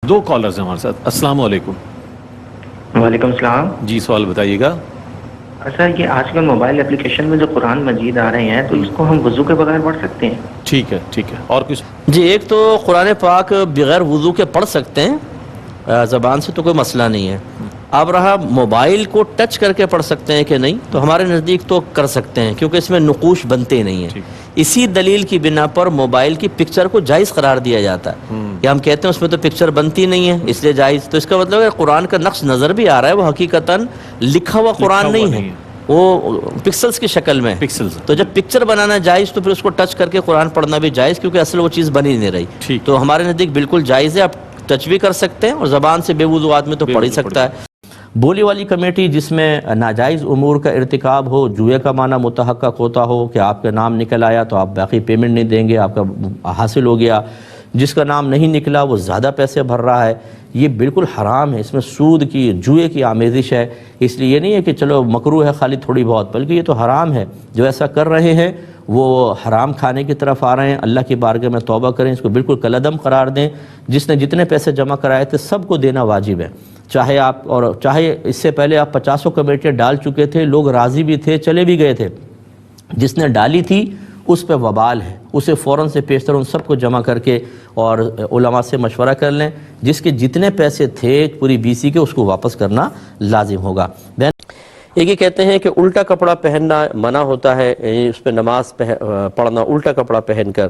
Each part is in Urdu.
دو کالرز ہیں ہمارے ساتھ. السلام علیکم. وعلیکم السلام. جی سوال بتائیے گا. سر یہ آج کل موبائل اپلیکیشن میں جو قرآن مجید آ رہے ہیں تو اس کو ہم وضو کے بغیر پڑھ سکتے ہیں؟ ٹھیک ہے ٹھیک ہے. اور کچھ؟ جی ایک تو قرآن پاک بغیر وضو کے پڑھ سکتے ہیں زبان سے، تو کوئی مسئلہ نہیں ہے. اب رہا موبائل کو ٹچ کر کے پڑھ سکتے ہیں کہ نہیں، تو ہمارے نزدیک تو کر سکتے ہیں، کیونکہ اس میں نقوش بنتے نہیں ہیں. اسی دلیل کی بنا پر موبائل کی پکچر کو جائز قرار دیا جاتا ہے کہ ہم کہتے ہیں اس میں تو پکچر بنتی نہیں ہے اس لیے جائز. تو اس کا مطلب ہے قرآن کا نقش نظر بھی آ رہا ہے، وہ حقیقتاً لکھا ہوا قرآن نہیں ہے، وہ پکسلز کی شکل میں. تو جب پکچر بنانا جائز تو پھر اس کو ٹچ کر کے قرآن پڑھنا بھی جائز، کیونکہ اصل وہ چیز بنی نہیں رہی. تو ہمارے نزدیک بالکل جائز ہے، آپ ٹچ بھی کر سکتے ہیں اور زبان سے بے وضو آدمی تو پڑھ ہی سکتا ہے. بولی والی کمیٹی جس میں ناجائز امور کا ارتکاب ہو، جوئے کا معنی متحقق ہوتا ہو کہ آپ کا نام نکل آیا تو آپ باقی پیمنٹ نہیں دیں گے، آپ کا حاصل ہو گیا، جس کا نام نہیں نکلا وہ زیادہ پیسے بھر رہا ہے، یہ بالکل حرام ہے. اس میں سود کی، جوئے کی آمیزش ہے. اس لیے یہ نہیں ہے کہ چلو مکروہ ہے خالی تھوڑی بہت، بلکہ یہ تو حرام ہے. جو ایسا کر رہے ہیں وہ حرام کھانے کی طرف آ رہے ہیں. اللہ کی بارگاہ میں توبہ کریں، اس کو بالکل کالعدم قرار دیں. جس نے جتنے پیسے جمع کرائے تھے سب کو دینا واجب ہے، چاہے آپ، اور چاہے اس سے پہلے آپ 50 کمیٹیاں ڈال چکے تھے، لوگ راضی بھی تھے، چلے بھی گئے تھے. جس نے ڈالی تھی اس پہ وبال ہے، اسے فوراً سے پیشتر ان سب کو جمع کر کے اور علماء سے مشورہ کر لیں. جس کے جتنے پیسے تھے پوری BC کے، اس کو واپس کرنا لازم ہوگا. ایک یہ کہتے ہیں کہ الٹا کپڑا پہننا منع ہوتا ہے، یعنی اس پہ نماز پڑھنا الٹا کپڑا پہن کر.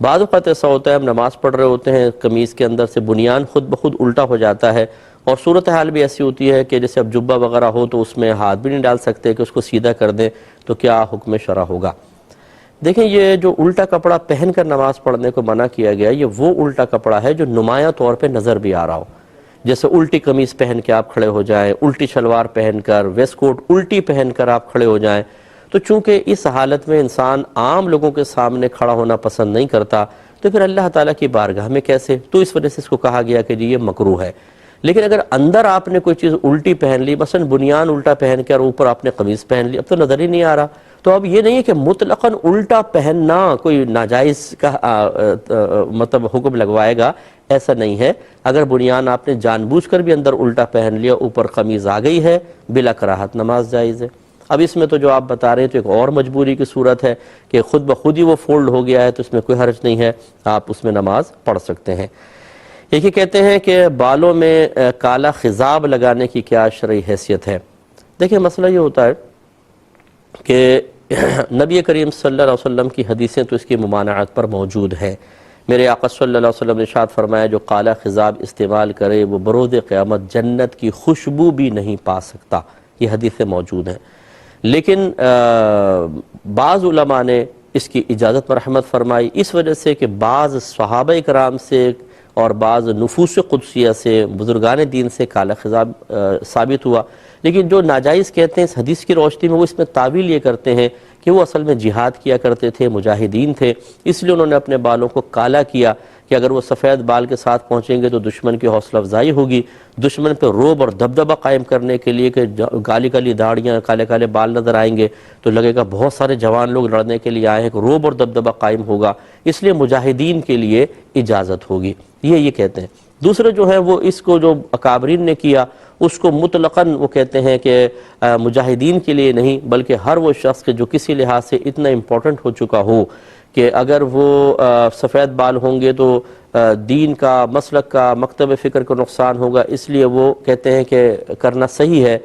بعض اوقات ایسا ہوتا ہے ہم نماز پڑھ رہے ہوتے ہیں، قمیض کے اندر سے بنیان خود بخود الٹا ہو جاتا ہے، اور صورتحال بھی ایسی ہوتی ہے کہ جیسے اب جبہ وغیرہ ہو تو اس میں ہاتھ بھی نہیں ڈال سکتے کہ اس کو سیدھا کر دیں، تو کیا حکم شرع ہوگا؟ دیکھیں یہ جو الٹا کپڑا پہن کر نماز پڑھنے کو منع کیا گیا، یہ وہ الٹا کپڑا ہے جو نمایاں طور پہ نظر بھی آ رہا ہو. جیسے الٹی قمیض پہن کے آپ کھڑے ہو جائیں، الٹی شلوار پہن کر، ویسٹ کوٹ الٹی پہن کر آپ کھڑے ہو جائیں، تو چونکہ اس حالت میں انسان عام لوگوں کے سامنے کھڑا ہونا پسند نہیں کرتا، تو پھر اللہ تعالیٰ کی بارگاہ میں کیسے؟ تو اس وجہ سے اس کو کہا گیا کہ جی یہ مکروہ ہے. لیکن اگر اندر آپ نے کوئی چیز الٹی پہن لی، مثلا بنیان الٹا پہن کے اور اوپر آپ نے قمیض پہن لی، اب تو نظر ہی نہیں آ رہا. تو اب یہ نہیں ہے کہ مطلقاً الٹا پہننا کوئی ناجائز کا مطلب حکم لگوائے گا، ایسا نہیں ہے. اگر بنیان آپ نے جان بوجھ کر بھی اندر الٹا پہن لیا، اوپر قمیض آ گئی ہے، بلا کراہت نماز جائز ہے. اب اس میں تو جو آپ بتا رہے ہیں تو ایک اور مجبوری کی صورت ہے کہ خود بخود ہی وہ فولڈ ہو گیا ہے، تو اس میں کوئی حرج نہیں ہے، آپ اس میں نماز پڑھ سکتے ہیں. ایک ہی کہتے ہیں کہ بالوں میں کالا خضاب لگانے کی کیا شرعی حیثیت ہے؟ دیکھیں مسئلہ یہ ہوتا ہے کہ نبی کریم صلی اللہ علیہ وسلم کی حدیثیں تو اس کی ممانعت پر موجود ہیں. میرے آقا صلی اللہ علیہ وسلم نے ارشاد فرمایا جو کالا خضاب استعمال کرے وہ بروز قیامت جنت کی خوشبو بھی نہیں پا سکتا. یہ حدیثیں موجود ہیں. لیکن بعض علماء نے اس کی اجازت مرحمت فرمائی، اس وجہ سے کہ بعض صحابہ کرام سے اور بعض نفوس قدسیہ سے، بزرگان دین سے کالا خضاب ثابت ہوا. لیکن جو ناجائز کہتے ہیں اس حدیث کی روشنی میں، وہ اس میں تعویل یہ کرتے ہیں کہ وہ اصل میں جہاد کیا کرتے تھے، مجاہدین تھے، اس لیے انہوں نے اپنے بالوں کو کالا کیا کہ اگر وہ سفید بال کے ساتھ پہنچیں گے تو دشمن کی حوصلہ افزائی ہوگی، دشمن پہ رعب اور دبدبہ قائم کرنے کے لیے کہ کالی کالی داڑیاں، کالے کالے بال نظر آئیں گے تو لگے گا بہت سارے جوان لوگ لڑنے کے لیے آئے ہیں، کہ رعب اور دبدبہ قائم ہوگا، اس لیے مجاہدین کے لیے اجازت ہوگی. یہ کہتے ہیں. دوسرے جو ہے وہ اس کو جو اکابرین نے کیا اس کو مطلقاً وہ کہتے ہیں کہ مجاہدین کے لیے نہیں، بلکہ ہر وہ شخص کے جو کسی لحاظ سے اتنا امپورٹنٹ ہو چکا ہو کہ اگر وہ سفید بال ہوں گے تو دین کا، مسلک کا، مکتب فکر کا نقصان ہوگا، اس لیے وہ کہتے ہیں کہ کرنا صحیح ہے.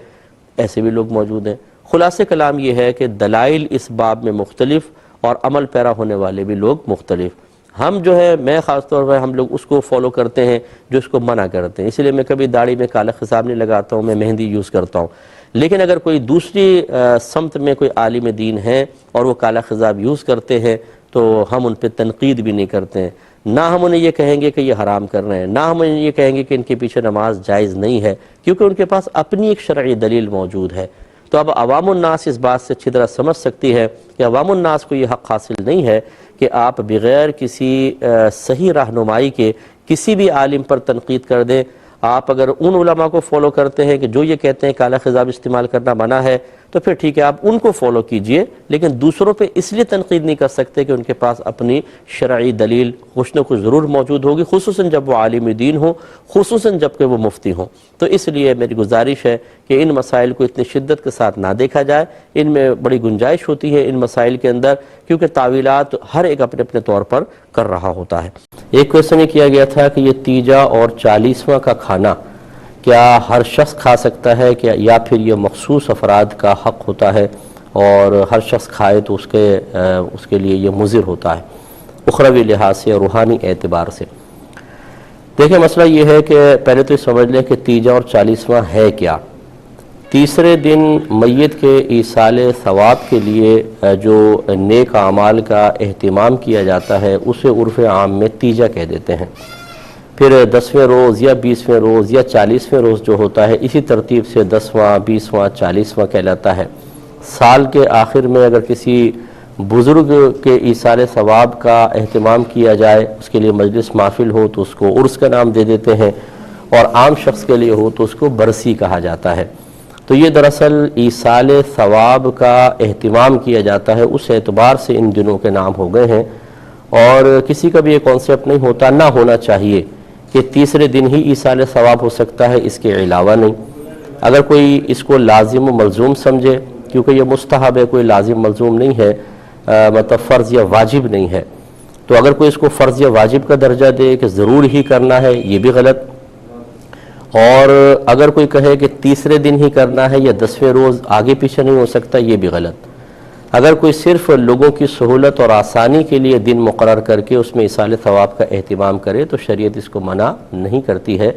ایسے بھی لوگ موجود ہیں. خلاصہ کلام یہ ہے کہ دلائل اس باب میں مختلف اور عمل پیرا ہونے والے بھی لوگ مختلف. ہم جو ہے، میں خاص طور پر ہم لوگ اس کو فالو کرتے ہیں جو اس کو منع کرتے ہیں، اس لیے میں کبھی داڑھی میں کالا خضاب نہیں لگاتا ہوں، میں مہندی یوز کرتا ہوں. لیکن اگر کوئی دوسری سمت میں کوئی عالم دین ہے اور وہ کالا خضاب یوز کرتے ہیں تو ہم ان پہ تنقید بھی نہیں کرتے ہیں، نہ ہم انہیں یہ کہیں گے کہ یہ حرام کر رہے ہیں، نہ ہم انہیں یہ کہیں گے کہ ان کے پیچھے نماز جائز نہیں ہے، کیونکہ ان کے پاس اپنی ایک شرعی دلیل موجود ہے. تو اب عوام الناس اس بات سے اچھی طرح سمجھ سکتی ہے کہ عوام الناس کو یہ حق حاصل نہیں ہے کہ آپ بغیر کسی صحیح رہنمائی کے کسی بھی عالم پر تنقید کر دیں. آپ اگر ان علماء کو فالو کرتے ہیں کہ جو یہ کہتے ہیں کالا خضاب استعمال کرنا منع ہے، تو پھر ٹھیک ہے آپ ان کو فالو کیجئے، لیکن دوسروں پہ اس لیے تنقید نہیں کر سکتے کہ ان کے پاس اپنی شرعی دلیل کچھ نہ کچھ ضرور موجود ہوگی، خصوصاً جب وہ عالم دین ہوں، خصوصاً جب کہ وہ مفتی ہوں۔ تو اس لیے میری گزارش ہے کہ ان مسائل کو اتنی شدت کے ساتھ نہ دیکھا جائے، ان میں بڑی گنجائش ہوتی ہے ان مسائل کے اندر، کیونکہ تعویلات ہر ایک اپنے اپنے طور پر کر رہا ہوتا ہے۔ ایک کویسچن یہ کیا گیا تھا کہ یہ تیجا اور 40واں کا کھانا کیا ہر شخص کھا سکتا ہے یا پھر یہ مخصوص افراد کا حق ہوتا ہے اور ہر شخص کھائے تو اس کے لیے یہ مضر ہوتا ہے اخروی لحاظ سے اور روحانی اعتبار سے؟ دیکھیں مسئلہ یہ ہے کہ پہلے تو یہ سمجھ لیں کہ تیجا اور 40واں ہے کیا۔ تیسرے دن میت کے ایصال ثواب کے لیے جو نیک اعمال کا اہتمام کیا جاتا ہے اسے عرف عام میں تیجا کہہ دیتے ہیں۔ پھر 10ویں روز یا 20ویں روز یا 40ویں روز جو ہوتا ہے اسی ترتیب سے 10واں 20واں 40واں کہلاتا ہے۔ سال کے آخر میں اگر کسی بزرگ کے ایصال ثواب کا اہتمام کیا جائے، اس کے لیے مجلس محفل ہو تو اس کو عرس کا نام دے دیتے ہیں، اور عام شخص کے لیے ہو تو اس کو برسی کہا جاتا ہے۔ تو یہ دراصل ایصال ثواب کا اہتمام کیا جاتا ہے، اس اعتبار سے ان دنوں کے نام ہو گئے ہیں، اور کسی کا بھی یہ کانسیپٹ نہیں ہوتا، نہ ہونا چاہیے کہ تیسرے دن ہی ایصال ثواب ہو سکتا ہے، اس کے علاوہ نہیں۔ اگر کوئی اس کو لازم و ملزوم سمجھے، کیونکہ یہ مستحب ہے، کوئی لازم ملزوم نہیں ہے، مطلب فرض یا واجب نہیں ہے، تو اگر کوئی اس کو فرض یا واجب کا درجہ دے کہ ضرور ہی کرنا ہے، یہ بھی غلط۔ اور اگر کوئی کہے کہ تیسرے دن ہی کرنا ہے یا 10ویں روز آگے پیچھے نہیں ہو سکتا، یہ بھی غلط۔ اگر کوئی صرف لوگوں کی سہولت اور آسانی کے لیے دن مقرر کر کے اس میں ایصال ثواب کا اہتمام کرے تو شریعت اس کو منع نہیں کرتی ہے۔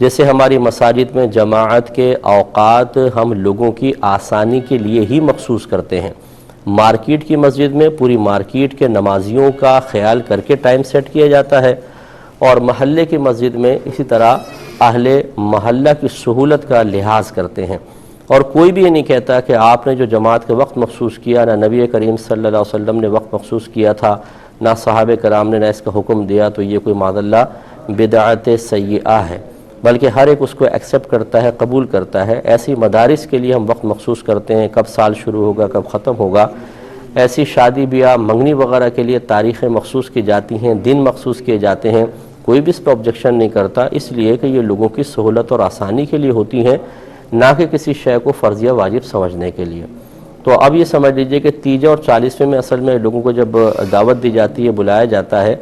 جیسے ہماری مساجد میں جماعت کے اوقات ہم لوگوں کی آسانی کے لیے ہی مخصوص کرتے ہیں۔ مارکیٹ کی مسجد میں پوری مارکیٹ کے نمازیوں کا خیال کر کے ٹائم سیٹ کیا جاتا ہے، اور محلے کی مسجد میں اسی طرح اہل محلہ کی سہولت کا لحاظ کرتے ہیں۔ اور کوئی بھی یہ نہیں کہتا کہ آپ نے جو جماعت کے وقت مخصوص کیا، نہ نبی کریم صلی اللہ علیہ وسلم نے وقت مخصوص کیا تھا، نہ صحابہ کرام نے نہ اس کا حکم دیا، تو یہ کوئی معاذ اللہ بدعت سیئہ ہے، بلکہ ہر ایک اس کو ایکسیپٹ کرتا ہے، قبول کرتا ہے۔ ایسی مدارس کے لیے ہم وقت مخصوص کرتے ہیں، کب سال شروع ہوگا کب ختم ہوگا۔ ایسی شادی بیاہ منگنی وغیرہ کے لیے تاریخیں مخصوص کی جاتی ہیں، دن مخصوص کیے جاتے ہیں، کوئی بھی اس پہ آبجیکشن نہیں کرتا، اس لیے کہ یہ لوگوں کی سہولت اور آسانی کے لیے ہوتی ہیں، نہ کہ کسی شے کو فرض یا واجب سمجھنے کے لیے۔ تو اب یہ سمجھ لیجئے کہ تیجا اور 40ویں میں اصل میں لوگوں کو جب دعوت دی جاتی ہے، بلایا جاتا ہے،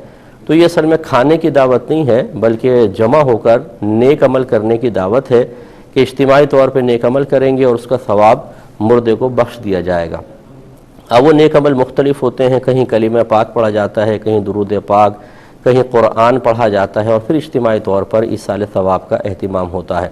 تو یہ اصل میں کھانے کی دعوت نہیں ہے، بلکہ جمع ہو کر نیک عمل کرنے کی دعوت ہے کہ اجتماعی طور پہ نیک عمل کریں گے اور اس کا ثواب مردے کو بخش دیا جائے گا۔ اب وہ نیک عمل مختلف ہوتے ہیں، کہیں کلمہ پاک پڑھا جاتا ہے، کہیں درود پاک، کہیں قرآن پڑھا جاتا ہے، اور پھر اجتماعی طور پر ایصال ثواب کا اہتمام ہوتا ہے۔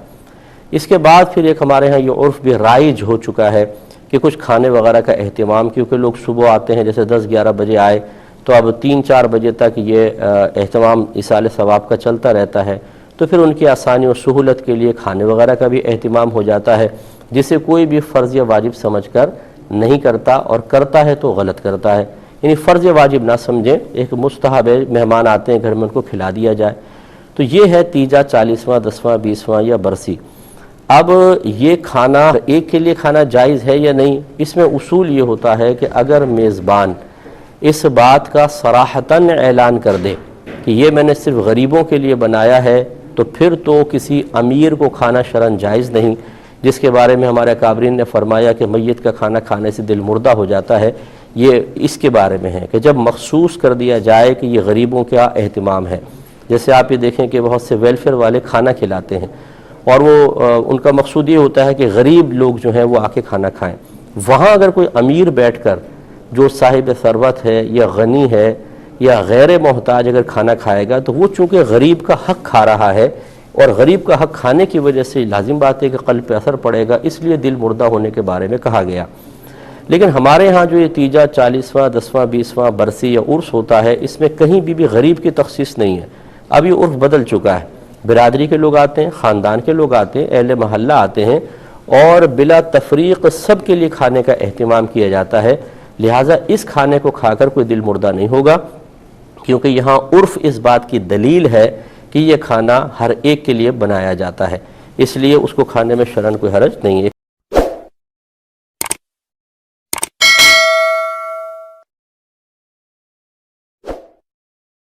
اس کے بعد پھر ایک ہمارے ہاں یہ عرف بھی رائج ہو چکا ہے کہ کچھ کھانے وغیرہ کا اہتمام، کیونکہ لوگ صبح آتے ہیں، جیسے 10-11 بجے آئے تو اب 3-4 بجے تک یہ اہتمام ایصال ثواب کا چلتا رہتا ہے، تو پھر ان کی آسانی اور سہولت کے لیے کھانے وغیرہ کا بھی اہتمام ہو جاتا ہے، جسے کوئی بھی فرض یا واجب سمجھ کر نہیں کرتا، اور کرتا ہے تو غلط کرتا ہے۔ یعنی فرض یا واجب نہ سمجھیں، ایک مستحب ہے، مہمان آتے ہیں گھر میں ان کو کھلا دیا جائے۔ تو یہ ہے تیجا، 40واں، 10واں، 20واں یا برسی۔ اب یہ کھانا ایک کے لیے کھانا جائز ہے یا نہیں، اس میں اصول یہ ہوتا ہے کہ اگر میزبان اس بات کا صراحتاً اعلان کر دے کہ یہ میں نے صرف غریبوں کے لیے بنایا ہے، تو پھر تو کسی امیر کو کھانا شرعاً جائز نہیں، جس کے بارے میں ہمارے اکابرین نے فرمایا کہ میت کا کھانا کھانے سے دل مردہ ہو جاتا ہے۔ یہ اس کے بارے میں ہے کہ جب مخصوص کر دیا جائے کہ یہ غریبوں کا اہتمام ہے، جیسے آپ یہ دیکھیں کہ بہت سے ویلفیئر والے کھانا کھلاتے ہیں، اور وہ ان کا مقصود یہ ہوتا ہے کہ غریب لوگ جو ہیں وہ آ کے کھانا کھائیں۔ وہاں اگر کوئی امیر بیٹھ کر جو صاحب ثروت ہے یا غنی ہے یا غیر محتاج اگر کھانا کھائے گا، تو وہ چونکہ غریب کا حق کھا رہا ہے، اور غریب کا حق کھانے کی وجہ سے لازم بات ہے کہ قلب پہ اثر پڑے گا، اس لیے دل مردہ ہونے کے بارے میں کہا گیا۔ لیکن ہمارے ہاں جو یہ تیجا، 40واں، 10واں، 20واں برسی یا عرس ہوتا ہے، اس میں کہیں بھی غریب کی تخصیص نہیں ہے۔ اب یہ عرف بدل چکا ہے، برادری کے لوگ آتے ہیں، خاندان کے لوگ آتے ہیں، اہل محلہ آتے ہیں، اور بلا تفریق سب کے لیے کھانے کا اہتمام کیا جاتا ہے۔ لہٰذا اس کھانے کو کھا کر کوئی دل مردہ نہیں ہوگا، کیونکہ یہاں عرف اس بات کی دلیل ہے کہ یہ کھانا ہر ایک کے لیے بنایا جاتا ہے، اس لیے اس کو کھانے میں شرعاً کوئی حرج نہیں ہے۔